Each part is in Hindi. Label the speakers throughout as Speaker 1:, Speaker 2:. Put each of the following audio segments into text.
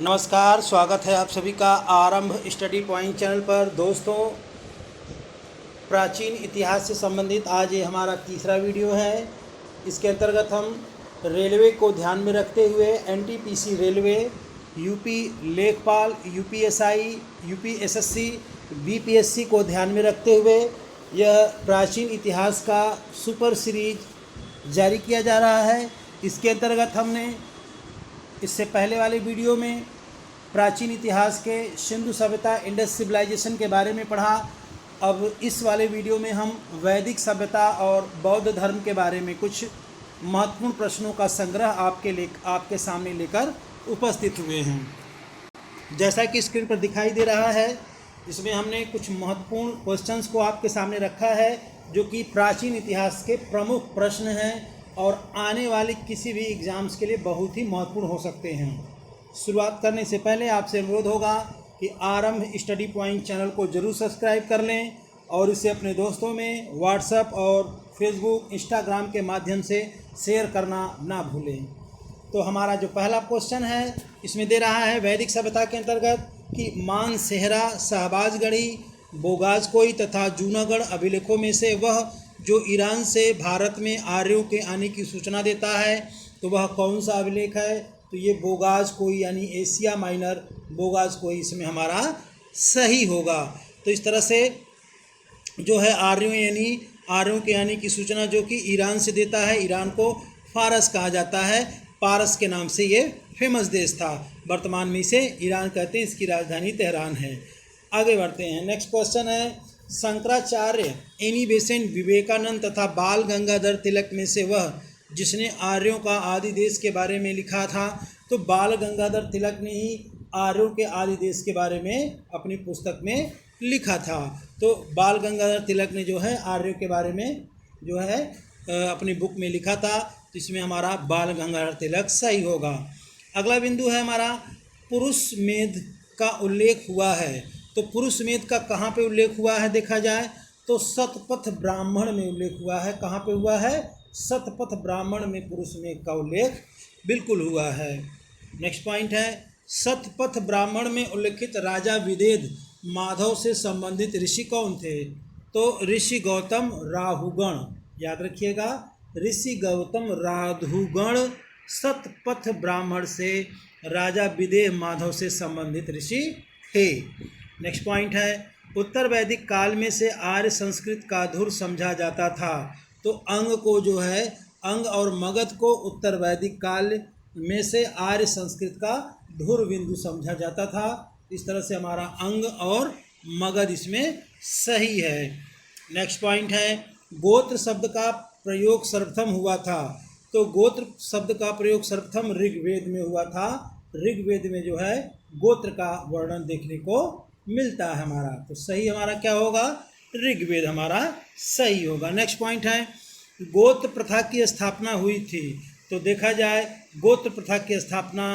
Speaker 1: नमस्कार, स्वागत है आप सभी का आरंभ स्टडी पॉइंट चैनल पर। दोस्तों, प्राचीन इतिहास से संबंधित आज ये हमारा तीसरा वीडियो है। इसके अंतर्गत हम रेलवे को ध्यान में रखते हुए एनटीपीसी रेलवे, यूपी लेखपाल, यूपीएसआई, यूपीएसएससी, बीपीएससी को ध्यान में रखते हुए यह प्राचीन इतिहास का सुपर सीरीज जारी किया जा रहा है। इसके अंतर्गत हमने इससे पहले वाले वीडियो में प्राचीन इतिहास के सिंधु सभ्यता, इंडस सिविलाइजेशन के बारे में पढ़ा। अब इस वाले वीडियो में हम वैदिक सभ्यता और बौद्ध धर्म के बारे में कुछ महत्वपूर्ण प्रश्नों का संग्रह आपके सामने लेकर उपस्थित हुए हैं। जैसा कि स्क्रीन पर दिखाई दे रहा है, इसमें हमने कुछ महत्वपूर्ण क्वेश्चंस को आपके सामने रखा है जो कि प्राचीन इतिहास के प्रमुख प्रश्न हैं और आने वाले किसी भी एग्ज़ाम्स के लिए बहुत ही महत्वपूर्ण हो सकते हैं। शुरुआत करने से पहले आपसे अनुरोध होगा कि आरंभ स्टडी पॉइंट चैनल को ज़रूर सब्सक्राइब कर लें और इसे अपने दोस्तों में व्हाट्सएप और फेसबुक, इंस्टाग्राम के माध्यम से शेयर करना ना भूलें। तो हमारा जो पहला क्वेश्चन है इसमें दे रहा है वैदिक सभ्यता के अंतर्गत कि मानसेहरा, शहबाजगढ़ी, बोगाजकोई तथा जूनागढ़ अभिलेखों में से वह जो ईरान से भारत में आर्यों के आने की सूचना देता है तो वह कौन सा अभिलेख है? तो ये बोगाजकोई यानी एशिया माइनर बोगाजकोई इसमें हमारा सही होगा। तो इस तरह से जो है आर्यों के आने की सूचना जो कि ईरान से देता है। ईरान को फारस कहा जाता है, पारस के नाम से ये फेमस देश था। वर्तमान में इसे ईरान कहते हैं, इसकी राजधानी तेहरान है। आगे बढ़ते हैं। नेक्स्ट क्वेश्चन है शंकराचार्य, एनी बेसेंट, विवेकानंद तथा बाल गंगाधर तिलक में से वह जिसने आर्यों का आदि देश के बारे में लिखा था। तो बाल गंगाधर तिलक ने ही आर्यों के आदि देश के बारे में अपनी पुस्तक में लिखा था। तो बाल गंगाधर तिलक ने जो है आर्यों के बारे में जो है अपनी बुक में लिखा था। तो इसमें हमारा बाल गंगाधर तिलक सही होगा। अगला बिंदु है हमारा पुरुष मेध का उल्लेख हुआ है। तो पुरुष मेध का कहाँ पे उल्लेख हुआ है देखा जाए तो शतपथ ब्राह्मण में उल्लेख हुआ है। कहाँ पे हुआ है? शतपथ ब्राह्मण में पुरुष मेध का उल्लेख बिल्कुल हुआ है। नेक्स्ट पॉइंट है शतपथ ब्राह्मण में उल्लेखित राजा विदेह माधव से संबंधित ऋषि कौन थे? तो ऋषि गौतम राहुगण, याद रखिएगा, ऋषि गौतम राहुगण शतपथ ब्राह्मण से राजा विदेह माधव से संबंधित ऋषि थे। नेक्स्ट पॉइंट है उत्तर वैदिक काल में से आर्य संस्कृत का धुर समझा जाता था। तो अंग को जो है अंग और मगध को उत्तर वैदिक काल में से आर्य संस्कृत का धुर बिंदु समझा जाता था। इस तरह से हमारा अंग और मगध इसमें सही है। नेक्स्ट पॉइंट है गोत्र शब्द का प्रयोग सर्वप्रथम हुआ था। तो गोत्र शब्द का प्रयोग सर्वप्रथम ऋग्वेद में हुआ था। ऋग्वेद में जो है गोत्र का वर्णन देखने को मिलता है हमारा। तो सही हमारा क्या होगा? ऋग्वेद हमारा सही होगा। नेक्स्ट पॉइंट है गोत्र प्रथा की स्थापना हुई थी। तो देखा जाए गोत्र प्रथा की स्थापना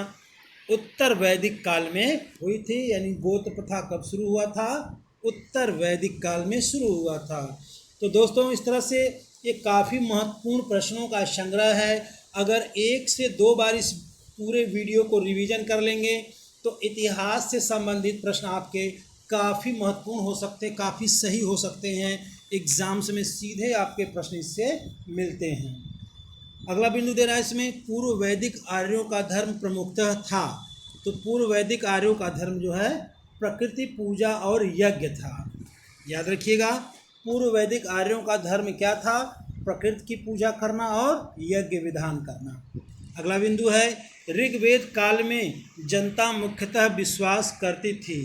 Speaker 1: उत्तर वैदिक काल में हुई थी। यानी गोत्र प्रथा कब शुरू हुआ था? उत्तर वैदिक काल में शुरू हुआ था। तो दोस्तों, इस तरह से ये काफ़ी महत्वपूर्ण प्रश्नों का संग्रह है। अगर एक से दो बार इस पूरे वीडियो को रिवीजन कर लेंगे तो इतिहास से संबंधित प्रश्न आपके काफ़ी महत्वपूर्ण हो सकते हैं, काफ़ी सही हो सकते हैं। एग्जाम्स में सीधे आपके प्रश्न इससे मिलते हैं। अगला बिंदु दे रहा है इसमें पूर्व वैदिक आर्यों का धर्म प्रमुखतः था। तो पूर्व वैदिक आर्यों का धर्म जो है प्रकृति पूजा और यज्ञ था। याद रखिएगा, पूर्व वैदिक आर्यों का धर्म क्या था? प्रकृति की पूजा करना और यज्ञ विधान करना। अगला बिंदु है ऋग्वेद काल में जनता मुख्यतः विश्वास करती थी।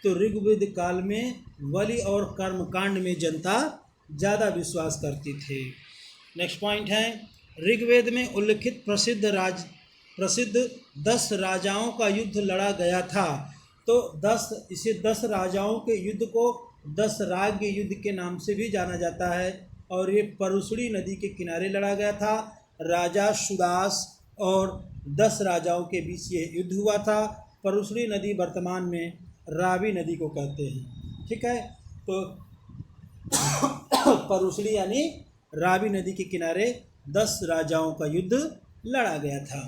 Speaker 1: तो ऋग्वेद काल में बलि और कर्मकांड में जनता ज़्यादा विश्वास करती थी। नेक्स्ट पॉइंट है ऋग्वेद में उल्लिखित प्रसिद्ध 10 राजाओं का युद्ध लड़ा गया था। तो 10 राजाओं के युद्ध को 10 राज्य युद्ध के नाम से भी जाना जाता है और ये परुशड़ी नदी के किनारे लड़ा गया था। राजा सुदास और 10 राजाओं के बीच ये युद्ध हुआ था। परुशड़ी नदी वर्तमान में रावी नदी को कहते हैं। ठीक है, तो परुशड़ी यानी रावी नदी के किनारे 10 राजाओं का युद्ध लड़ा गया था।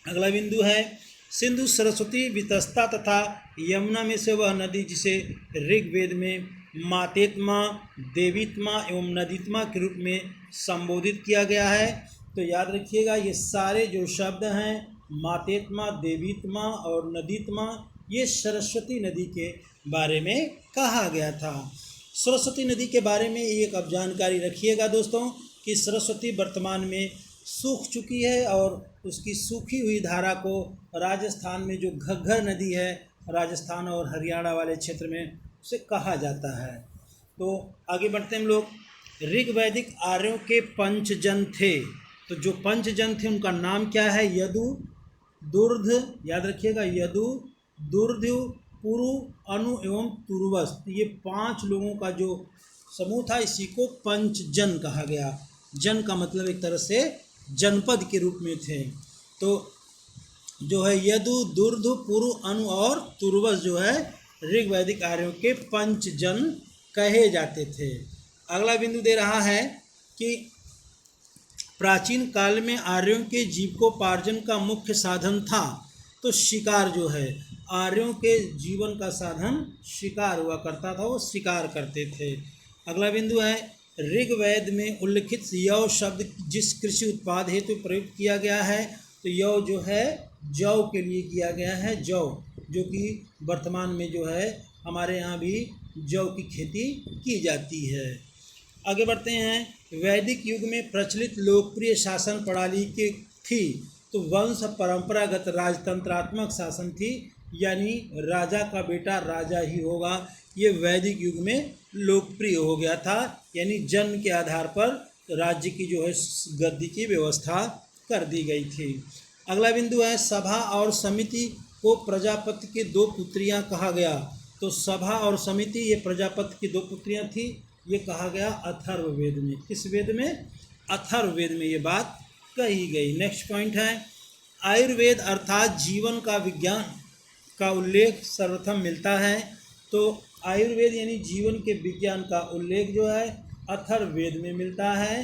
Speaker 1: अगला बिंदु है सिंधु सरस्वती वितस्ता तथा यमुना में से वह नदी जिसे ऋग्वेद में मातेत्मा, देवीत्मा एवं नदीत्मा के रूप में संबोधित किया गया है। तो याद रखिएगा ये सारे जो शब्द हैं मातेत्मा, देवीत्मा और नदीत्मा, ये सरस्वती नदी के बारे में कहा गया था। सरस्वती नदी के बारे में एक अब जानकारी रखिएगा दोस्तों कि सरस्वती वर्तमान में सूख चुकी है और उसकी सूखी हुई धारा को राजस्थान में जो घग्गर नदी है, राजस्थान और हरियाणा वाले क्षेत्र में उसे कहा जाता है। तो आगे बढ़ते हैं हम लोग। ऋग्वैदिक आर्यों के पंचजन थे। तो जो पंचजन थे उनका नाम क्या है? यदु, दुर्ध, याद रखिएगा, यदु, दुर्ध्यु, पुरु, अनु एवं तुर्वस। ये 5 लोगों का जो समूह था इसी को पंचजन कहा गया। जन का मतलब एक तरह से जनपद के रूप में थे। तो जो है यदु, दुर्ध, पुरु, अनु और तुर्वस जो है ऋग्वैदिक आर्यों के पंचजन कहे जाते थे। अगला बिंदु दे रहा है कि प्राचीन काल में आर्यों के जीविकोपार्जन का मुख्य साधन था। तो शिकार जो है, आर्यों के जीवन का साधन शिकार हुआ करता था, वो शिकार करते थे। अगला बिंदु है ऋग्वेद में उल्लिखित यव शब्द जिस कृषि उत्पाद हेतु प्रयुक्त किया गया है। तो यव जो है जौ के लिए किया गया है, जौ, जो कि वर्तमान में जो है हमारे यहाँ भी जौ की खेती की जाती है। आगे बढ़ते हैं। वैदिक युग में प्रचलित लोकप्रिय शासन प्रणाली की थी। तो वंश परंपरागत राजतंत्रात्मक शासन थी, यानी राजा का बेटा राजा ही होगा। ये वैदिक युग में लोकप्रिय हो गया था, यानी जन्म के आधार पर राज्य की जो है गद्दी की व्यवस्था कर दी गई थी। अगला बिंदु है सभा और समिति को प्रजापति की 2 पुत्रियां कहा गया। तो सभा और समिति ये प्रजापति की 2 पुत्रियां थी, ये कहा गया अथर्ववेद में। किस वेद में? अथर्ववेद में ये बात कही गई। नेक्स्ट पॉइंट है आयुर्वेद अर्थात जीवन का विज्ञान का उल्लेख सर्वप्रथम मिलता है। तो आयुर्वेद यानी जीवन के विज्ञान का उल्लेख जो है अथर्ववेद में मिलता है।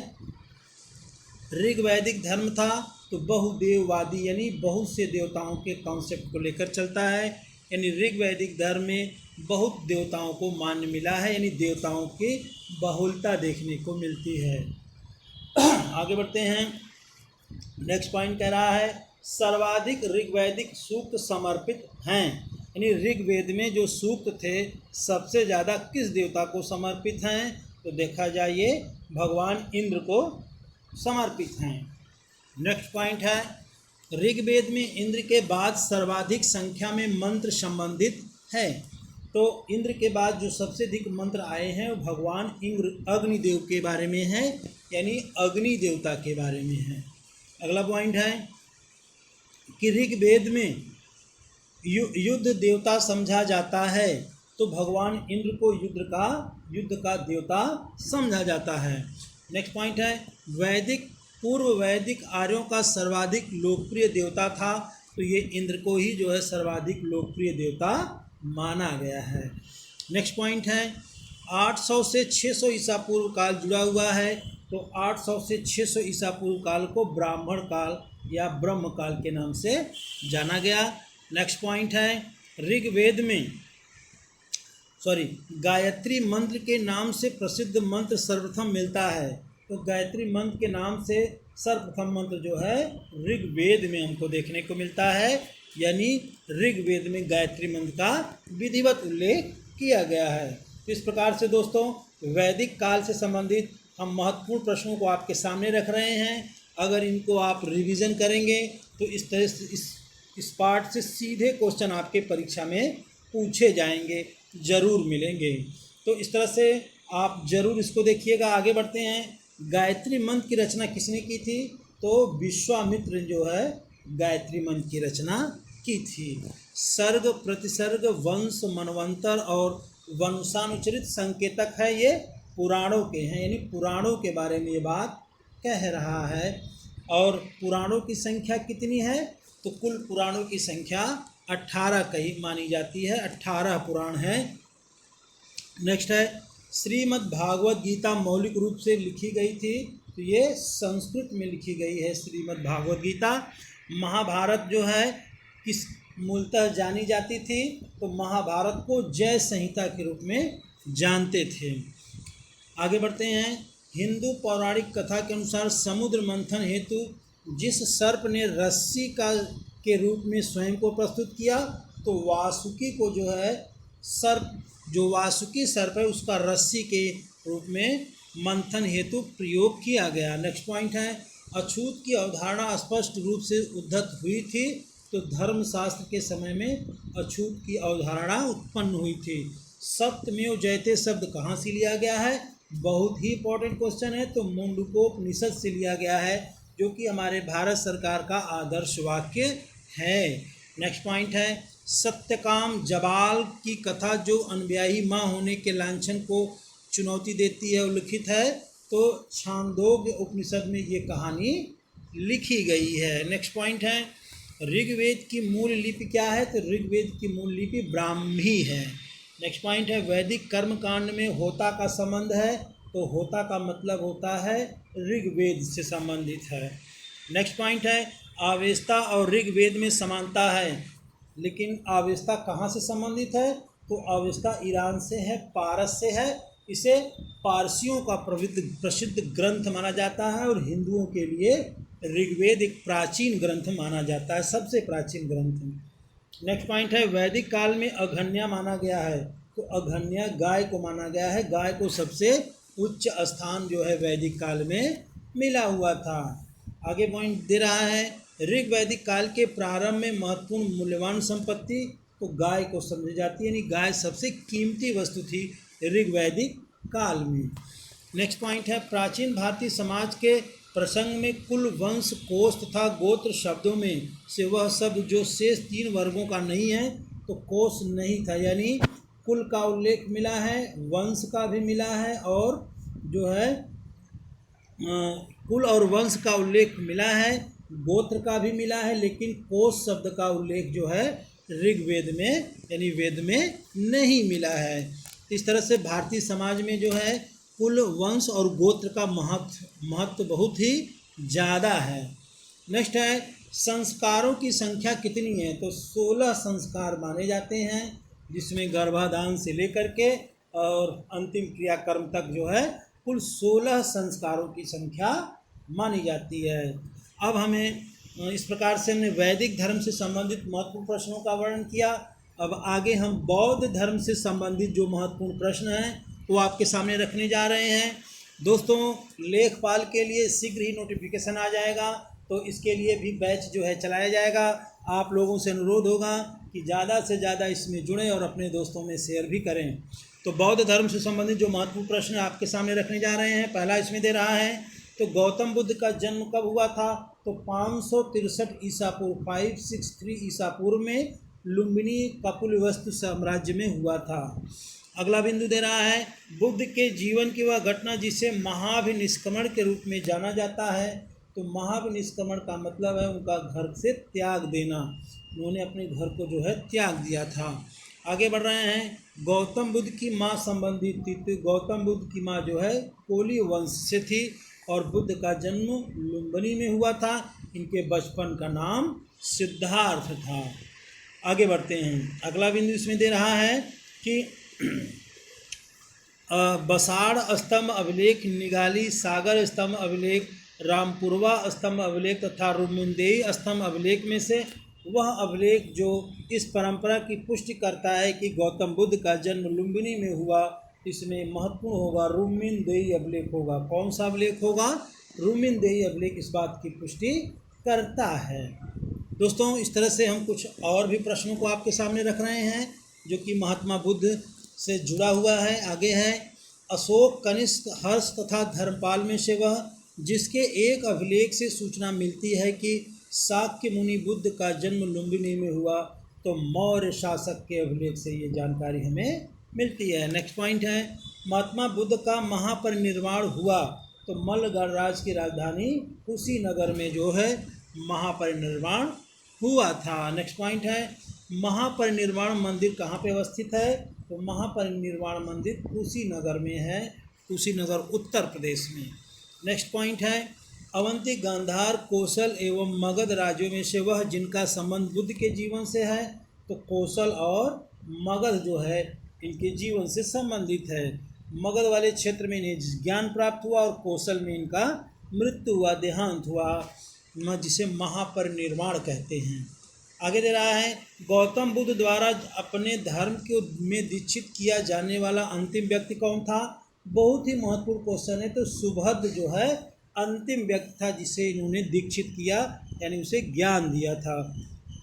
Speaker 1: ऋग्वैदिक धर्म था तो बहुदेववादी यानी बहुत से देवताओं के कॉन्सेप्ट को लेकर चलता है, यानी ऋग्वैदिक धर्म में बहुत देवताओं को मान्य मिला है, यानी देवताओं की बहुलता देखने को मिलती है। आगे बढ़ते हैं। नेक्स्ट पॉइंट कह रहा है सर्वाधिक ऋग्वैदिक सूक्त समर्पित हैं, यानी ऋग्वेद में जो सूक्त थे सबसे ज़्यादा किस देवता को समर्पित हैं? तो देखा जाए ये भगवान इंद्र को समर्पित हैं। नेक्स्ट पॉइंट है ऋग्वेद में इंद्र के बाद सर्वाधिक संख्या में मंत्र संबंधित है। तो इंद्र के बाद जो सबसे अधिक मंत्र आए हैं वो भगवान इंद्र अग्निदेव के बारे में है, यानी अग्नि देवता के बारे में है। अगला पॉइंट है कि ऋग्वेद में युद्ध देवता समझा जाता है। तो भगवान इंद्र को युद्ध का देवता समझा जाता है। नेक्स्ट पॉइंट है पूर्व वैदिक आर्यों का सर्वाधिक लोकप्रिय देवता था। तो ये इंद्र को ही जो है सर्वाधिक लोकप्रिय देवता माना गया है। नेक्स्ट पॉइंट है 800 से 600 ईसा पूर्व काल जुड़ा हुआ है। तो 800 से 600 ईसा पूर्व काल को ब्राह्मण काल या ब्रह्म काल के नाम से जाना गया। नेक्स्ट पॉइंट है ऋग्वेद में गायत्री मंत्र के नाम से प्रसिद्ध मंत्र सर्वप्रथम मिलता है। तो गायत्री मंत्र के नाम से सर्वप्रथम मंत्र जो है ऋग्वेद में हमको देखने को मिलता है, यानी ऋग्वेद में गायत्री मंत्र का विधिवत उल्लेख किया गया है। तो इस प्रकार से दोस्तों वैदिक काल से संबंधित हम महत्वपूर्ण प्रश्नों को आपके सामने रख रहे हैं। अगर इनको आप रिवीजन करेंगे तो इस तरह से इस पार्ट से सीधे क्वेश्चन आपके परीक्षा में पूछे जाएंगे, ज़रूर मिलेंगे। तो इस तरह से आप ज़रूर इसको देखिएगा। आगे बढ़ते हैं। गायत्री मंत्र की रचना किसने की थी? तो विश्वामित्र जो है गायत्री मंत्र की रचना की थी। सर्ग, प्रतिसर्ग, वंश, मनवंतर और वंशानुचरित संकेतक है, ये पुराणों के हैं, यानी पुराणों के बारे में ये बात कह रहा है। और पुराणों की संख्या कितनी है? तो कुल पुराणों की संख्या 18 कही मानी जाती है, 18 पुराण है। नेक्स्ट है श्रीमद् भागवत गीता मौलिक रूप से लिखी गई थी। तो ये संस्कृत में लिखी गई है श्रीमद् भागवत गीता। महाभारत जो है मूलतः जानी जाती थी, तो महाभारत को जय संहिता के रूप में जानते थे। आगे बढ़ते हैं। हिंदू पौराणिक कथा के अनुसार समुद्र मंथन हेतु जिस सर्प ने रस्सी का के रूप में स्वयं को प्रस्तुत किया, तो वासुकी को जो है सर्प, जो वासुकी सर्प है उसका रस्सी के रूप में मंथन हेतु प्रयोग किया गया। नेक्स्ट पॉइंट है, अछूत की अवधारणा स्पष्ट रूप से उद्धत हुई थी, तो धर्मशास्त्र के समय में अछूत की अवधारणा उत्पन्न हुई थी। सत्यमेव जयते शब्द कहाँ से लिया गया है? बहुत ही इंपॉर्टेंट क्वेश्चन है, तो मुंडकोपनिषद से लिया गया है, जो कि हमारे भारत सरकार का आदर्श वाक्य है। नेक्स्ट पॉइंट है, सत्यकाम जबाल की कथा जो अनब्याही माँ होने के लांछन को चुनौती देती है उल्लिखित है, तो छांदोग्य उपनिषद में ये कहानी लिखी गई है। नेक्स्ट पॉइंट है, ऋग्वेद की मूल लिपि क्या है? तो ऋग्वेद की मूल लिपि ब्राह्मी है। नेक्स्ट पॉइंट है, वैदिक कर्मकांड में होता का संबंध है, तो होता का मतलब होता है ऋग्वेद से संबंधित है। नेक्स्ट पॉइंट है, आवेस्ता और ऋग्वेद में समानता है, लेकिन आवेस्ता कहाँ से संबंधित है? तो आवेस्ता ईरान से है, पारस से है। इसे पारसियों का प्रसिद्ध ग्रंथ माना जाता है, और हिंदुओं के लिए ऋग्वेद एक प्राचीन ग्रंथ माना जाता है, सबसे प्राचीन ग्रंथ। नेक्स्ट पॉइंट है, वैदिक काल में अघन्या माना गया है, तो अघन्या गाय को माना गया है, गाय को सबसे उच्च स्थान जो है वैदिक काल में मिला हुआ था। आगे पॉइंट दे रहा है, ऋग वैदिक काल के प्रारंभ में महत्वपूर्ण मूल्यवान संपत्ति तो गाय को समझी जाती है, यानी गाय सबसे कीमती वस्तु थी ऋग वैदिक काल में। नेक्स्ट पॉइंट है, प्राचीन भारतीय समाज के प्रसंग में कुल, वंश, कोष तथा गोत्र शब्दों में से वह शब्द जो शेष 3 वर्गों का नहीं है, तो कोष नहीं था, यानी कुल का उल्लेख मिला है, वंश का भी मिला है, और जो है कुल और वंश का उल्लेख मिला है, गोत्र का भी मिला है, लेकिन कोष शब्द का उल्लेख जो है ऋग्वेद में यानी वेद में नहीं मिला है। इस तरह से भारतीय समाज में जो है कुल, वंश और गोत्र का महत्व बहुत ही ज़्यादा है। नेक्स्ट है, संस्कारों की संख्या कितनी है? तो 16 संस्कार माने जाते हैं, जिसमें गर्भाधान से लेकर के और अंतिम क्रियाकर्म तक जो है कुल 16 संस्कारों की संख्या मानी जाती है। अब हमें इस प्रकार से हमने वैदिक धर्म से संबंधित महत्वपूर्ण प्रश्नों का वर्णन किया। अब आगे हम बौद्ध धर्म से संबंधित जो महत्वपूर्ण प्रश्न हैं वो आपके सामने रखने जा रहे हैं। दोस्तों, लेखपाल के लिए शीघ्र ही नोटिफिकेशन आ जाएगा, तो इसके लिए भी बैच जो है चलाया जाएगा। आप लोगों से अनुरोध होगा कि ज़्यादा से ज़्यादा इसमें जुड़ें और अपने दोस्तों में शेयर भी करें। तो बौद्ध धर्म से संबंधित जो महत्वपूर्ण प्रश्न आपके सामने रखने जा रहे हैं, पहला इसमें दे रहा है, तो गौतम बुद्ध का जन्म कब हुआ था? तो 563 ईसा पूर्व 563 ईसा पूर्व में लुम्बिनी कपिलवस्तु साम्राज्य में हुआ था। अगला बिंदु दे रहा है, बुद्ध के जीवन की वह घटना जिसे महाभिनिष्क्रमण के रूप में जाना जाता है। तो महाभिनिष्क्रमण का मतलब है उनका घर से त्याग देना, उन्होंने अपने घर को जो है त्याग दिया था। आगे बढ़ रहे हैं, गौतम बुद्ध की माँ संबंधित थी, तो गौतम बुद्ध की माँ जो है कोली वंश से थी और बुद्ध का जन्म लुम्बिनी में हुआ था। इनके बचपन का नाम सिद्धार्थ था। आगे बढ़ते हैं, अगला बिंदु इसमें दे रहा है कि बसाड़ स्तंभ अभिलेख, निगाली सागर स्तंभ अभिलेख, रामपुरवा स्तंभ अभिलेख तथा रुमिनदेई स्तंभ अभिलेख में से वह अभिलेख जो इस परंपरा की पुष्टि करता है कि गौतम बुद्ध का जन्म लुम्बिनी में हुआ, इसमें महत्वपूर्ण होगा रुमिनदेई अभिलेख होगा। कौन सा अभिलेख होगा? रुमिनदेई अभिलेख इस बात की पुष्टि करता है। दोस्तों, इस तरह से हम कुछ और भी प्रश्नों को आपके सामने रख रहे हैं जो कि महात्मा बुद्ध से जुड़ा हुआ है। आगे है, अशोक, कनिष्क, हर्ष तथा धर्मपाल में से वह जिसके एक अभिलेख से सूचना मिलती है कि शाक्य मुनि बुद्ध का जन्म लुम्बिनी में हुआ, तो मौर्य शासक के अभिलेख से ये जानकारी हमें मिलती है। नेक्स्ट पॉइंट है, महात्मा बुद्ध का महापरिनिर्वाण हुआ, तो मल्ल गणराज्य की राजधानी कुशीनगर में जो है महापरिनिर्वाण हुआ था। नेक्स्ट पॉइंट है, महापरिनिर्वाण मंदिर कहाँ पे अवस्थित है? तो महापरिनिर्वाण मंदिर कुशीनगर में है, कुशीनगर उत्तर प्रदेश में। नेक्स्ट पॉइंट है, अवंती, गांधार, कौशल एवं मगध राज्यों में से वह जिनका संबंध बुद्ध के जीवन से है। तो कौशल और मगध जो है इनके जीवन से संबंधित है। मगध वाले क्षेत्र में इन्हें ज्ञान प्राप्त हुआ और कौशल में इनका मृत्यु हुआ, देहांत हुआ, जिसे महापरिनिर्वाण कहते हैं। आगे दे रहा है, गौतम बुद्ध द्वारा अपने धर्म को में दीक्षित किया जाने वाला अंतिम व्यक्ति कौन था? बहुत ही महत्वपूर्ण क्वेश्चन है। तो सुभद्र जो है अंतिम व्यक्ति था जिसे इन्होंने दीक्षित किया, यानी उसे ज्ञान दिया था।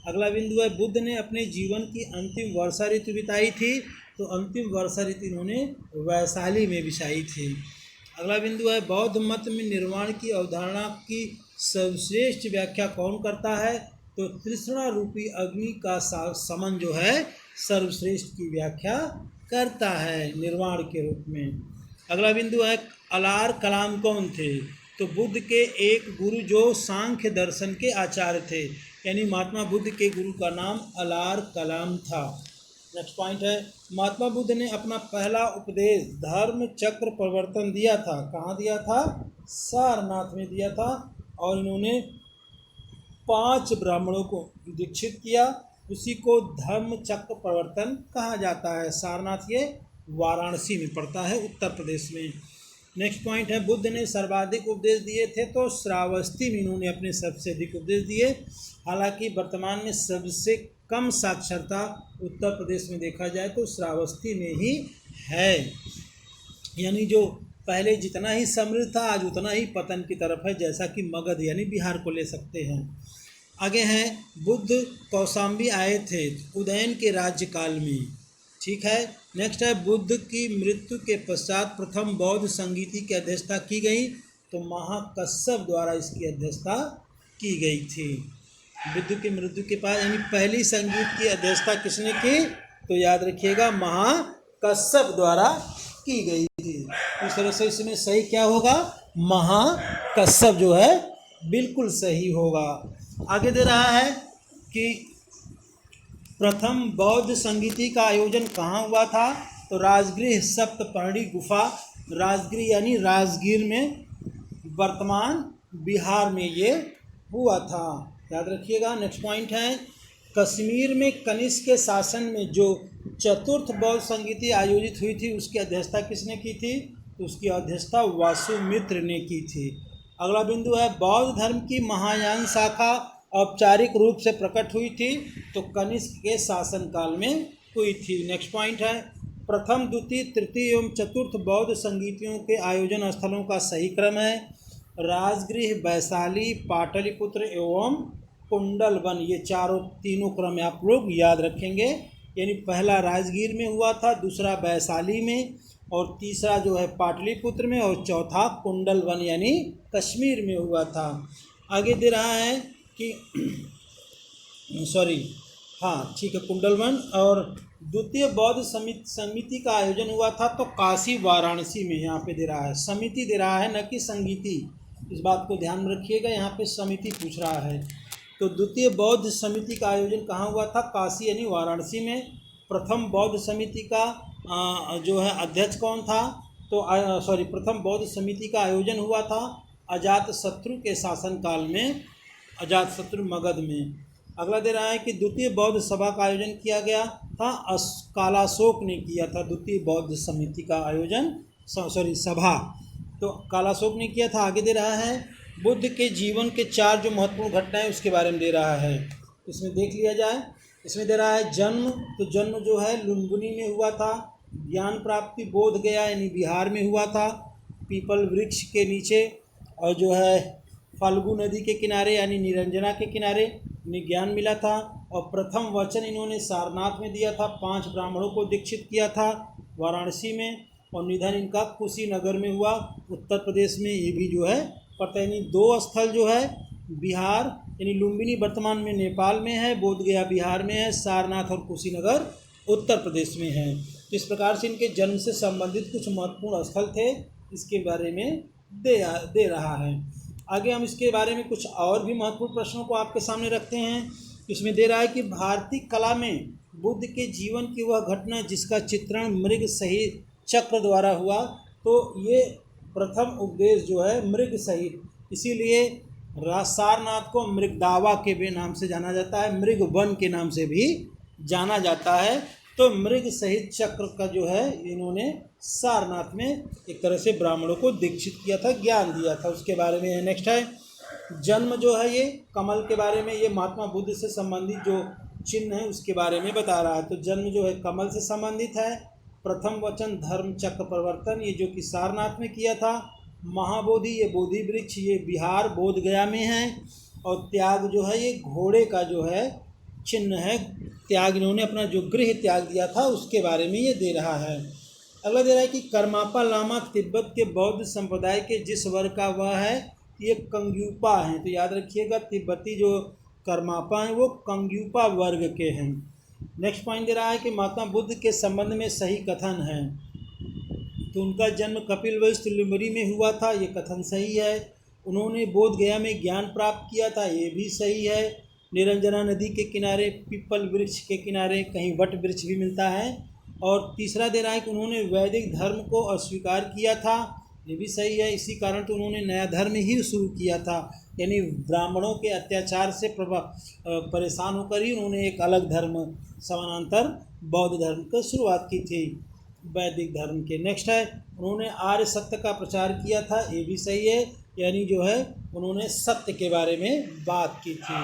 Speaker 1: अगला बिंदु है, बुद्ध ने अपने जीवन की अंतिम वर्षा ऋतु बिताई थी। तो अंतिम वर्षा ऋतु इन्होंने वैशाली में बिताई थी। अगला बिंदु है, बौद्ध मत में निर्वाण की अवधारणा की सर्वश्रेष्ठ व्याख्या कौन करता है? तो तृष्णा रूपी अग्नि का समन जो है सर्वश्रेष्ठ की व्याख्या करता है निर्वाण के रूप में। अगला बिंदु है, अलार कलाम कौन थे? तो बुद्ध के एक गुरु जो सांख्य दर्शन के आचार्य थे, यानी महात्मा बुद्ध के गुरु का नाम अलार कलाम था। नेक्स्ट पॉइंट है, महात्मा बुद्ध ने अपना पहला उपदेश धर्म चक्र प्रवर्तन दिया था। कहाँ दिया था? सारनाथ में दिया था। और इन्होंने 5 ब्राह्मणों को दीक्षित किया। उसी को धर्म चक्र प्रवर्तन कहा जाता है। सारनाथ ये वाराणसी में पड़ता है, उत्तर प्रदेश में। नेक्स्ट पॉइंट है, बुद्ध ने सर्वाधिक उपदेश दिए थे। तो श्रावस्ती में इन्होंने अपने सबसे अधिक उपदेश दिए। हालांकि वर्तमान में सबसे कम साक्षरता उत्तर प्रदेश में देखा जाए तो श्रावस्ती में ही है, यानी जो पहले जितना ही समृद्ध था आज उतना ही पतन की तरफ है, जैसा कि मगध यानी बिहार को ले सकते हैं। आगे हैं, बुद्ध कौशाम्बी आए थे उदयन के राज्यकाल में। ठीक है। नेक्स्ट है, बुद्ध की मृत्यु के पश्चात प्रथम बौद्ध संगीति की अध्यक्षता की गई। तो महाकश्यप द्वारा इसकी अध्यक्षता की गई थी। बुद्ध की मृत्यु के बाद यानी पहली संगीत की अध्यक्षता किसने की? तो याद रखिएगा महाकश्यप द्वारा की गई थी। इस तरह से इसमें सही क्या होगा? महाकश्यप जो है बिल्कुल सही होगा। आगे दे रहा है कि प्रथम बौद्ध संगीति का आयोजन कहाँ हुआ था? तो राजगृह सप्तपर्णी गुफा, राजगृह यानी राजगीर में, वर्तमान बिहार में ये हुआ था, याद रखिएगा। नेक्स्ट पॉइंट है, कश्मीर में कनिष्क के शासन में जो चतुर्थ बौद्ध संगीति आयोजित हुई थी उसकी अध्यक्षता किसने की थी? तो उसकी अध्यक्षता वासुमित्र ने की थी। अगला बिंदु है, बौद्ध धर्म की महायान शाखा औपचारिक रूप से प्रकट हुई थी। तो कनिष्क के शासनकाल में हुई थी। नेक्स्ट पॉइंट है, प्रथम द्वितीय तृतीय एवं चतुर्थ बौद्ध संगीतियों के आयोजन स्थलों का सही क्रम है राजगृह, वैशाली, पाटलिपुत्र एवं कुंडलवन। ये तीनों क्रम आप लोग याद रखेंगे। यानी पहला राजगीर में हुआ था, दूसरा वैशाली में, और तीसरा जो है पाटलिपुत्र में, और चौथा कुंडलवन यानी कश्मीर में हुआ था। आगे दे रहा है कि ठीक है, कुंडलवन। और द्वितीय बौद्ध समिति का आयोजन हुआ था तो काशी वाराणसी में। यहाँ पे दे रहा है समिति दे रहा है, न कि संगीति। इस बात को ध्यान में रखिएगा, यहाँ पे समिति पूछ रहा है। तो द्वितीय बौद्ध समिति का आयोजन कहाँ हुआ था? काशी यानी वाराणसी में। प्रथम बौद्ध समिति का जो है अध्यक्ष कौन था? तो प्रथम बौद्ध समिति का आयोजन हुआ था अजातशत्रु के शासनकाल में, अजातशत्रु मगध में। अगला दे रहा है कि द्वितीय बौद्ध सभा का आयोजन किया गया था, कालाशोक ने किया था द्वितीय बौद्ध समिति का आयोजन, सभा तो कालाशोक ने किया था। आगे दे रहा है, बुद्ध के जीवन के 4 जो महत्वपूर्ण घटनाएं उसके बारे में दे रहा है, इसमें देख लिया जाए। इसमें दे रहा है जन्म, तो जन्म जो है लुम्बिनी में हुआ था। ज्ञान प्राप्ति बोध गया यानी बिहार में हुआ था, पीपल वृक्ष के नीचे, और जो है फाल्गु नदी के किनारे यानी निरंजना के किनारे इन्हें ज्ञान मिला था। और प्रथम वचन इन्होंने सारनाथ में दिया था, 5 ब्राह्मणों को दीक्षित किया था वाराणसी में, और निधन इनका कुशीनगर में हुआ, उत्तर प्रदेश में। ये भी जो है पता यानी 2 स्थल जो है बिहार यानी लुम्बिनी वर्तमान में नेपाल में है, बोधगया बिहार में है, सारनाथ और कुशीनगर उत्तर प्रदेश में है। तो इस प्रकार से इनके जन्म से संबंधित कुछ महत्वपूर्ण स्थल थे, इसके बारे में दे रहा है। आगे हम इसके बारे में कुछ और भी महत्वपूर्ण प्रश्नों को आपके सामने रखते हैं। इसमें दे रहा है कि भारतीय कला में बुद्ध के जीवन की वह घटना जिसका चित्रण मृग सहित चक्र द्वारा हुआ। तो ये प्रथम उपदेश जो है मृग सहित, इसीलिए सारनाथ को मृगदावा के भी नाम से जाना जाता है, मृग वन के नाम से भी जाना जाता है। तो मृग सहित चक्र का जो है इन्होंने सारनाथ में एक तरह से ब्राह्मणों को दीक्षित किया था, ज्ञान दिया था, उसके बारे में है। नेक्स्ट है जन्म जो है ये कमल के बारे में, ये महात्मा बुद्ध से संबंधित जो चिन्ह है उसके बारे में बता रहा है। तो जन्म जो है कमल से संबंधित है। प्रथम वचन धर्म चक्र प्रवर्तन, ये जो कि सारनाथ में किया था। महाबोधि, ये बोधि वृक्ष, ये बिहार बोध गया में है। और त्याग जो है ये घोड़े का जो है चिन्ह है, त्याग इन्होंने अपना जो गृह त्याग दिया था उसके बारे में ये दे रहा है। अगला दे रहा है कि कर्मापा लामा तिब्बत के बौद्ध संप्रदाय के जिस वर्ग का वह है, ये कंग्यूपा हैं। तो याद रखिएगा तिब्बती जो कर्मापा हैं वो कंग्यूपा वर्ग के हैं। नेक्स्ट पॉइंट दे रहा है कि महात्मा बुद्ध के संबंध में सही कथन है। तो उनका जन्म कपिल वस्तु लिम्बरी में हुआ था, ये कथन सही है। उन्होंने बोध गया में ज्ञान प्राप्त किया था, ये भी सही है। निरंजना नदी के किनारे पीपल वृक्ष के किनारे कहीं वट वृक्ष भी मिलता है। और तीसरा दे रहा है कि उन्होंने वैदिक धर्म को अस्वीकार किया था, ये भी सही है। इसी कारण तो उन्होंने नया धर्म ही शुरू किया था, यानी ब्राह्मणों के अत्याचार से परेशान होकर ही उन्होंने एक अलग धर्म समानांतर बौद्ध धर्म की शुरुआत की थी, वैदिक धर्म के। नेक्स्ट है उन्होंने आर्य सत्य का प्रचार किया था, ये भी सही है, यानी जो है उन्होंने सत्य के बारे में बात की थी।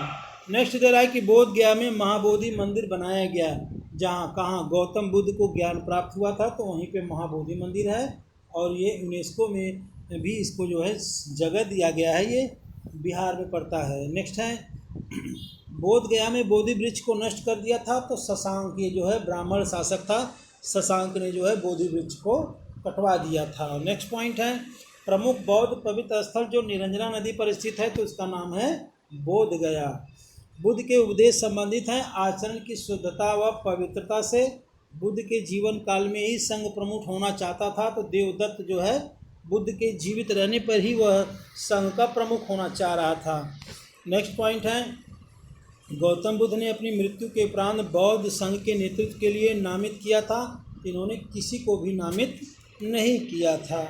Speaker 1: नेक्स्ट दे रहा है कि बोध गया में महाबोधि मंदिर बनाया गया, जहाँ कहाँ गौतम बुद्ध को ज्ञान प्राप्त हुआ था तो वहीं पे महाबोधि मंदिर है। और ये यूनेस्को में भी इसको जो है जगह दिया गया है, ये बिहार में पड़ता है। नेक्स्ट है बोध गया में बोधि वृक्ष को नष्ट कर दिया था, तो शशांक, ये जो है ब्राह्मण शासक था, शशांक ने जो है बोधि वृक्ष को कटवा दिया था। नेक्स्ट पॉइंट है प्रमुख बौद्ध पवित्र स्थल जो निरंजना नदी पर स्थित है, तो इसका नाम है बोध गया। बुद्ध के उपदेश संबंधित हैं आचरण की शुद्धता व पवित्रता से। बुद्ध के जीवन काल में ही संघ प्रमुख होना चाहता था, तो देवदत्त जो है बुद्ध के जीवित रहने पर ही वह संघ का प्रमुख होना चाह रहा था। नेक्स्ट पॉइंट है गौतम बुद्ध ने अपनी मृत्यु के उपरांत बौद्ध संघ के नेतृत्व के लिए नामित किया था, इन्होंने किसी को भी नामित नहीं किया था।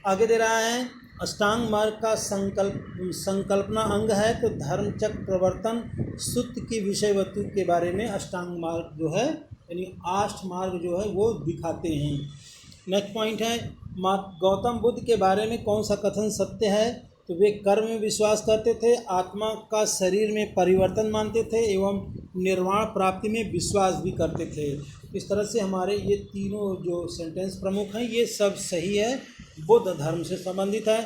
Speaker 1: आगे दे रहा है अष्टांग मार्ग का संकल्पना अंग है, तो धर्मचक्र प्रवर्तन सुत्त की विषय वस्तु के बारे में अष्टांग मार्ग जो है यानी 8 मार्ग जो है वो दिखाते हैं। नेक्स्ट पॉइंट है गौतम बुद्ध के बारे में कौन सा कथन सत्य है, तो वे कर्म में विश्वास करते थे, आत्मा का शरीर में परिवर्तन मानते थे एवं निर्वाण प्राप्ति में विश्वास भी करते थे। इस तरह से हमारे ये तीनों जो सेंटेंस प्रमुख हैं ये सब सही है, बुद्ध धर्म से संबंधित है।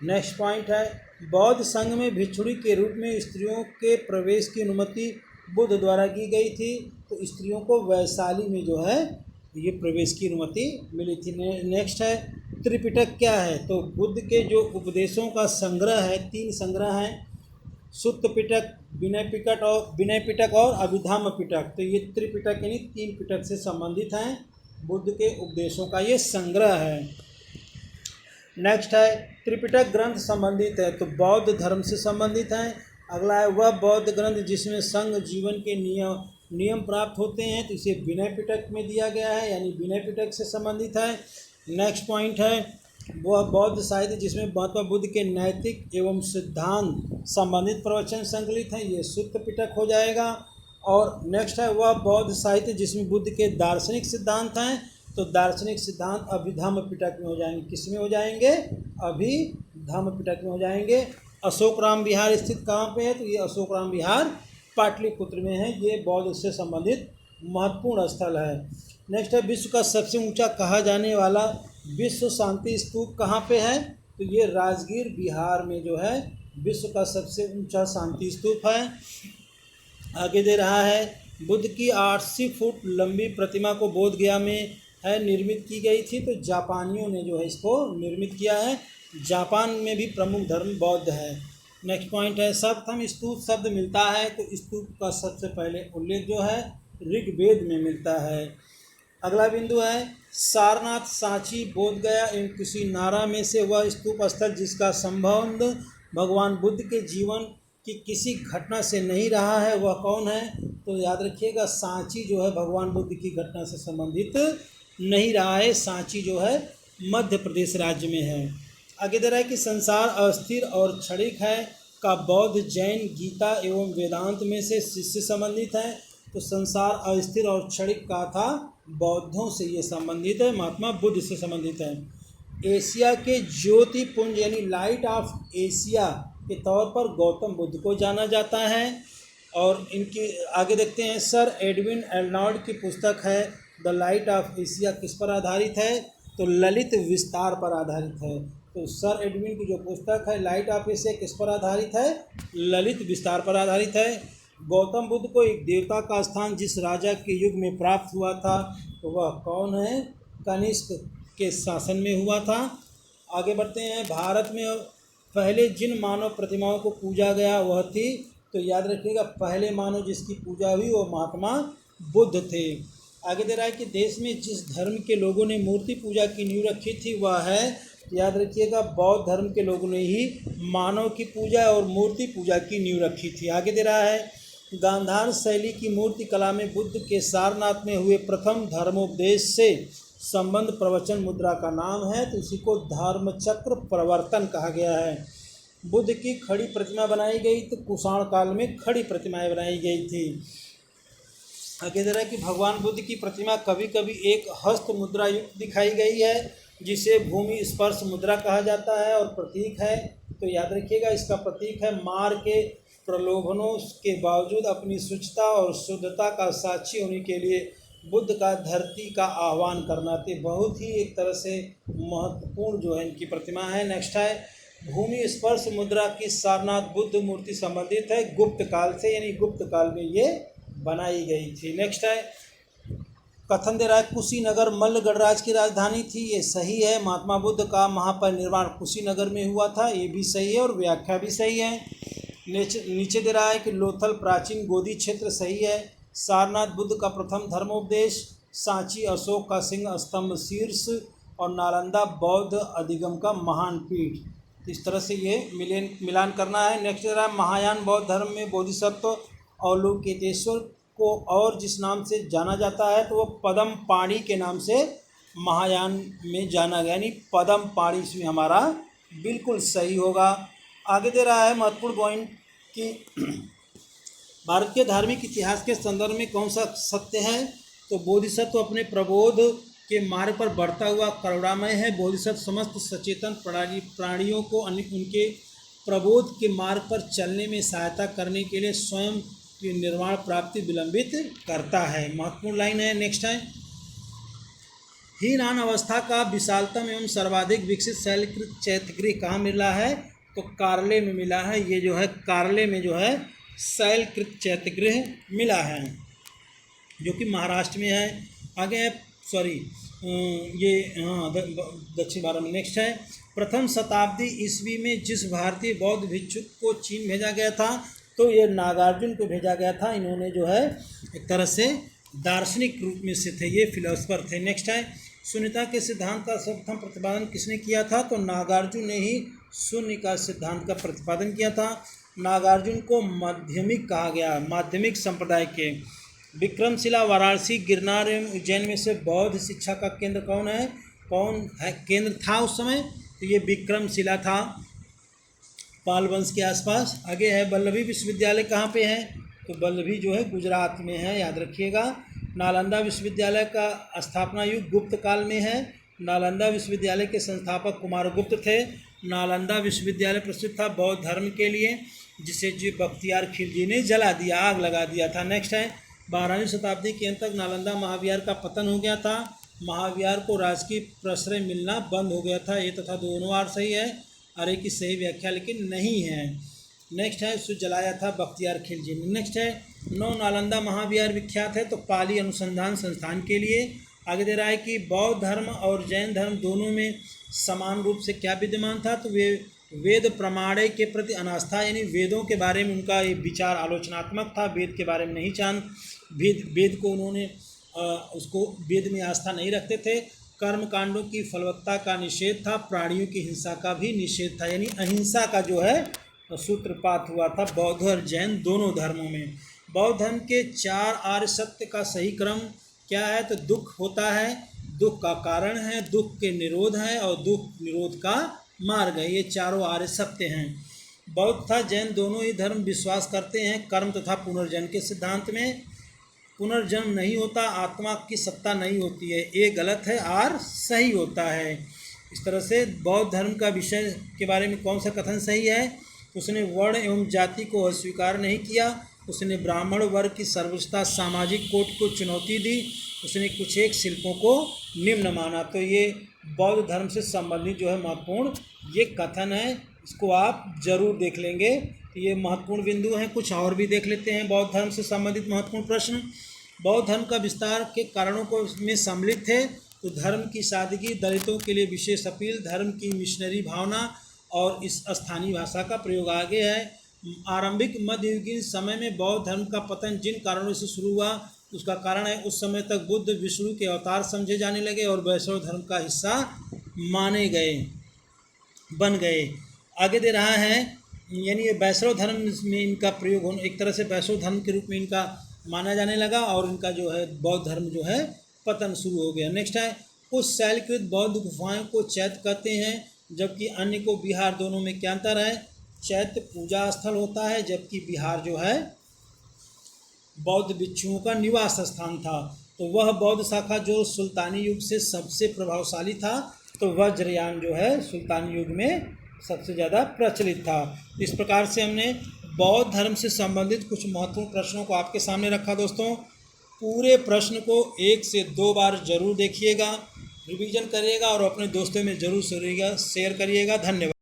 Speaker 1: नेक्स्ट पॉइंट है बौद्ध संघ में भिक्षुणी के रूप में स्त्रियों के प्रवेश की अनुमति बुद्ध द्वारा की गई थी, तो स्त्रियों को वैशाली में जो है ये प्रवेश की अनुमति मिली थी। नेक्स्ट है त्रिपिटक क्या है, तो बुद्ध के जो उपदेशों का संग्रह है, 3 संग्रह हैं, सुत्त पिटक, विनय पिटक और अभिधम्म पिटक। तो ये त्रिपिटक यानी 3 पिटक से संबंधित हैं, बुद्ध के उपदेशों का ये संग्रह है। नेक्स्ट है त्रिपिटक ग्रंथ संबंधित है, तो बौद्ध धर्म से संबंधित हैं। अगला है वह बौद्ध ग्रंथ जिसमें संघ जीवन के नियम प्राप्त होते हैं, तो इसे विनय पिटक में दिया गया है, यानी विनय पिटक से संबंधित है। नेक्स्ट पॉइंट है वह बौद्ध साहित्य जिसमें महात्मा बुद्ध के नैतिक एवं सिद्धांत संबंधित प्रवचन संकलित हैं, ये सुत्त पिटक हो जाएगा। और नेक्स्ट है वह बौद्ध साहित्य जिसमें बुद्ध के दार्शनिक सिद्धांत हैं, तो दार्शनिक सिद्धांत अभिधम्म पिटक में हो जाएंगे। किस में हो जाएंगे? अभिधम्म पिटक में हो जाएंगे। अशोकराम विहार स्थित कहाँ पे है, तो ये अशोकराम विहार पाटलिपुत्र में है, ये बौद्ध से संबंधित महत्वपूर्ण स्थल है। नेक्स्ट है विश्व का सबसे ऊंचा कहा जाने वाला विश्व शांति स्तूप कहाँ पे है, तो ये राजगीर बिहार में जो है विश्व का सबसे ऊंचा शांति स्तूप है। आगे दे रहा है बुद्ध की 80 फुट लंबी प्रतिमा को बोध गया में है निर्मित की गई थी, तो जापानियों ने जो है इसको निर्मित किया है। जापान में भी प्रमुख धर्म बौद्ध है। नेक्स्ट पॉइंट है सप्तम स्तूप शब्द मिलता है, तो स्तूप का सबसे पहले उल्लेख जो है ऋग्वेद में मिलता है। अगला बिंदु है सारनाथ, सांची, बोध गया एवं किसी नारा में से वह स्तूप स्थल जिसका संबंध भगवान बुद्ध के जीवन की किसी घटना से नहीं रहा है, वह कौन है, तो याद रखिएगा सांची जो है भगवान बुद्ध की घटना से संबंधित नहीं रहा है। सांची जो है मध्य प्रदेश राज्य में है। आगे दे रहा है कि संसार अस्थिर और क्षणिक है का बौद्ध, जैन, गीता एवं वेदांत में से किससे संबंधित है? तो संसार अस्थिर और क्षणिक का था बौद्धों से ये संबंधित है, महात्मा बुद्ध से संबंधित है। एशिया के ज्योति पुंज यानी लाइट ऑफ एशिया के तौर पर गौतम बुद्ध को जाना जाता है। और इनकी आगे देखते हैं, सर एडविन एर्नॉल्ड की पुस्तक है द लाइट ऑफ एशिया किस पर आधारित है? तो ललित विस्तार पर आधारित है। तो सर एडविन की जो पुस्तक है लाइट ऑफ एशिया किस पर आधारित है? ललित विस्तार पर आधारित है। गौतम बुद्ध को एक देवता का स्थान जिस राजा के युग में प्राप्त हुआ था तो वह कौन है? कनिष्क के शासन में हुआ था। आगे बढ़ते हैं, भारत में पहले जिन मानव प्रतिमाओं को पूजा गया वह थी, तो याद रखिएगा पहले मानव जिसकी पूजा हुई वो महात्मा बुद्ध थे। आगे दे रहा है कि देश में जिस धर्म के लोगों ने मूर्ति पूजा की नींव रखी थी वह है, याद रखिएगा बौद्ध धर्म के लोगों ने ही मानव की पूजा और मूर्ति पूजा की नींव रखी थी। आगे दे रहा है, गांधार शैली की मूर्ति कला में बुद्ध के सारनाथ में हुए प्रथम धर्मोपदेश से संबंध प्रवचन मुद्रा का नाम है, तो इसी को धर्मचक्र प्रवर्तन कहा गया है। बुद्ध की खड़ी प्रतिमा बनाई गई तो कुषाण काल में खड़ी प्रतिमाएं बनाई गई थी। आगे दे रहा है कि भगवान बुद्ध की प्रतिमा कभी कभी एक हस्त मुद्रा युक्त दिखाई गई है जिसे भूमि स्पर्श मुद्रा कहा जाता है और प्रतीक है, तो याद रखिएगा इसका प्रतीक है मार के प्रलोभनों के बावजूद अपनी शुचिता और शुद्धता का साक्षी होने के लिए बुद्ध का धरती का आह्वान करना थे। बहुत ही एक तरह से महत्वपूर्ण जो है इनकी प्रतिमा है। नेक्स्ट है, भूमि स्पर्श मुद्रा की सारनाथ बुद्ध मूर्ति संबंधित है गुप्त काल से, यानी गुप्त काल में ये बनाई गई थी। नेक्स्ट है, कथन दे रहा है कुशीनगर मल्ल गणराज की राजधानी थी, ये सही है। महात्मा बुद्ध का महापरिनिर्वाण कुशीनगर में हुआ था, ये भी सही है और व्याख्या भी सही है। नीचे दे रहा है कि लोथल प्राचीन गोदी क्षेत्र, सही है। सारनाथ बुद्ध का प्रथम धर्मोपदेश, सांची अशोक का सिंह स्तंभ शीर्ष और नालंदा बौद्ध अधिगम का महान पीठ। इस तरह से ये मिलान करना है। नेक्स्ट दे रहा है, महायान बौद्ध धर्म में बोधिसत्व अवलोकितेश्वर को और जिस नाम से जाना जाता है तो वो पदम पाणी के नाम से महायान में जाना गया, यानी पदम पाणी इसमें हमारा बिल्कुल सही होगा। आगे दे रहा है महत्वपूर्ण पॉइंट कि भारत के धार्मिक इतिहास के संदर्भ में कौन सा सत्य है, तो बोधिसत्व अपने प्रबोध के मार्ग पर बढ़ता हुआ करुणामय है। बोधिसत्व समस्त सचेतन प्राणियों को उनके प्रबोध के मार्ग पर चलने में सहायता करने के लिए स्वयं की निर्वाण प्राप्ति विलंबित करता है। महत्वपूर्ण लाइन है। नेक्स्ट है, हीनान अवस्था का विशालतम एवं सर्वाधिक विकसित शैलकृत चैत्यगृह कहाँ मिला है, तो कार्ले में मिला है। ये जो है कार्ले में जो है शैलकृत चैत्यगृह मिला है जो कि महाराष्ट्र में है। आगे है ये दक्षिण भारत में। नेक्स्ट है, प्रथम शताब्दी ईस्वी में जिस भारतीय बौद्ध भिक्षुक को चीन भेजा गया था तो ये नागार्जुन को भेजा गया था। इन्होंने जो है एक तरह से दार्शनिक रूप में से थे, ये फिलोसफर थे। नेक्स्ट है, शून्यता के सिद्धांत का सर्वप्रथम प्रतिपादन किसने किया था, तो नागार्जुन ने ही शून्य का सिद्धांत का प्रतिपादन किया था। नागार्जुन को माध्यमिक कहा गया, माध्यमिक संप्रदाय के। विक्रमशिला वाराणसी गिरनार एवं उज्जैन में से बौद्ध शिक्षा का केंद्र कौन है केंद्र था उस समय, तो ये विक्रमशिला था पाल वंश के आसपास। आगे है, वल्लभी विश्वविद्यालय कहाँ पे है, तो वल्लभी जो है गुजरात में है, याद रखिएगा। नालंदा विश्वविद्यालय का स्थापना युग गुप्त काल में है। नालंदा विश्वविद्यालय के संस्थापक कुमारगुप्त थे। नालंदा विश्वविद्यालय प्रसिद्ध था बौद्ध धर्म के लिए, जिसे जी बख्तियार खिलजी ने जला दिया, आग लगा दिया था। नेक्स्ट है, 12वीं शताब्दी के अंत तक नालंदा महाविहार का पतन हो गया था। महाविहार को राजकीय प्रश्रय मिलना बंद हो गया था, ये तथा दोनों बार सही है, अरे की सही व्याख्या लेकिन नहीं है। नेक्स्ट है, उसको जलाया था बख्तियार खिलजी ने। नेक्स्ट है, नालंदा महाविहार विख्यात है तो पाली अनुसंधान संस्थान के लिए। आगे दे रहा है कि बौद्ध धर्म और जैन धर्म दोनों में समान रूप से क्या विद्यमान था, तो वे वेद प्रमाणे के प्रति अनास्था, यानी वेदों के बारे में उनका ये विचार आलोचनात्मक था, वेद के बारे में नहीं वेद को उन्होंने उसको वेद में आस्था नहीं रखते थे। कर्म कांडों की फलवत्ता का निषेध था, प्राणियों की हिंसा का भी निषेध था, यानी अहिंसा का जो है सूत्रपात हुआ था बौद्ध और जैन दोनों धर्मों में। बौद्ध धर्म के 4 आर्य सत्य का सही क्रम क्या है, तो दुख होता है, दुख का कारण है, दुख के निरोध है और दुख निरोध का मार गए। ये चारों आर्य सत्य हैं। बौद्ध तथा जैन दोनों ही धर्म विश्वास करते हैं कर्म तथा पुनर्जन्म के सिद्धांत में। पुनर्जन्म नहीं होता, आत्मा की सत्ता नहीं होती है, ये गलत है, आर सही होता है। इस तरह से बौद्ध धर्म का विषय के बारे में कौन सा कथन सही है? उसने वर्ण एवं जाति को अस्वीकार नहीं किया, उसने ब्राह्मण वर्ग की सर्वोच्चता सामाजिक कोट को चुनौती दी, उसने कुछ एक शिल्पों को निम्न माना। तो ये बौद्ध धर्म से संबंधित जो है महत्वपूर्ण ये कथन है, इसको आप जरूर देख लेंगे। ये महत्वपूर्ण बिंदु हैं। कुछ और भी देख लेते हैं बौद्ध धर्म से संबंधित महत्वपूर्ण प्रश्न। बौद्ध धर्म का विस्तार के कारणों को इसमें सम्मिलित थे। तो धर्म की सादगी, दलितों के लिए विशेष अपील, धर्म की मिशनरी भावना और इस स्थानीय भाषा का प्रयोग आगे है। आरंभिक मध्ययुगीन समय में बौद्ध धर्म का पतन जिन कारणों से शुरू हुआ उसका कारण है उस समय तक बुद्ध विष्णु के अवतार समझे जाने लगे और वैष्णव धर्म का हिस्सा माने गए, बन गए। आगे दे रहा है यानी ये वैष्णव धर्म में इनका प्रयोग होना, एक तरह से वैष्णव धर्म के रूप में इनका माना जाने लगा और इनका जो है बौद्ध धर्म जो है पतन शुरू हो गया। नेक्स्ट है कुछ शैलकृत बौद्ध गुफाओं को चैत्य कहते हैं जबकि अन्य को विहार। दोनों में क्या अंतर है? चैत्य पूजा स्थल होता है जबकि विहार जो है बौद्ध भिक्षुओं का निवास स्थान था। तो वह बौद्ध शाखा जो सुल्तानी युग से सबसे प्रभावशाली था, तो वज्रयान जो है सुल्तानी युग में सबसे ज़्यादा प्रचलित था। इस प्रकार से हमने बौद्ध धर्म से संबंधित कुछ महत्वपूर्ण प्रश्नों को आपके सामने रखा। दोस्तों पूरे प्रश्न को 1 से 2 बार जरूर देखिएगा, रिवीजन करिएगा और अपने दोस्तों में जरूर शेयर करिएगा। धन्यवाद।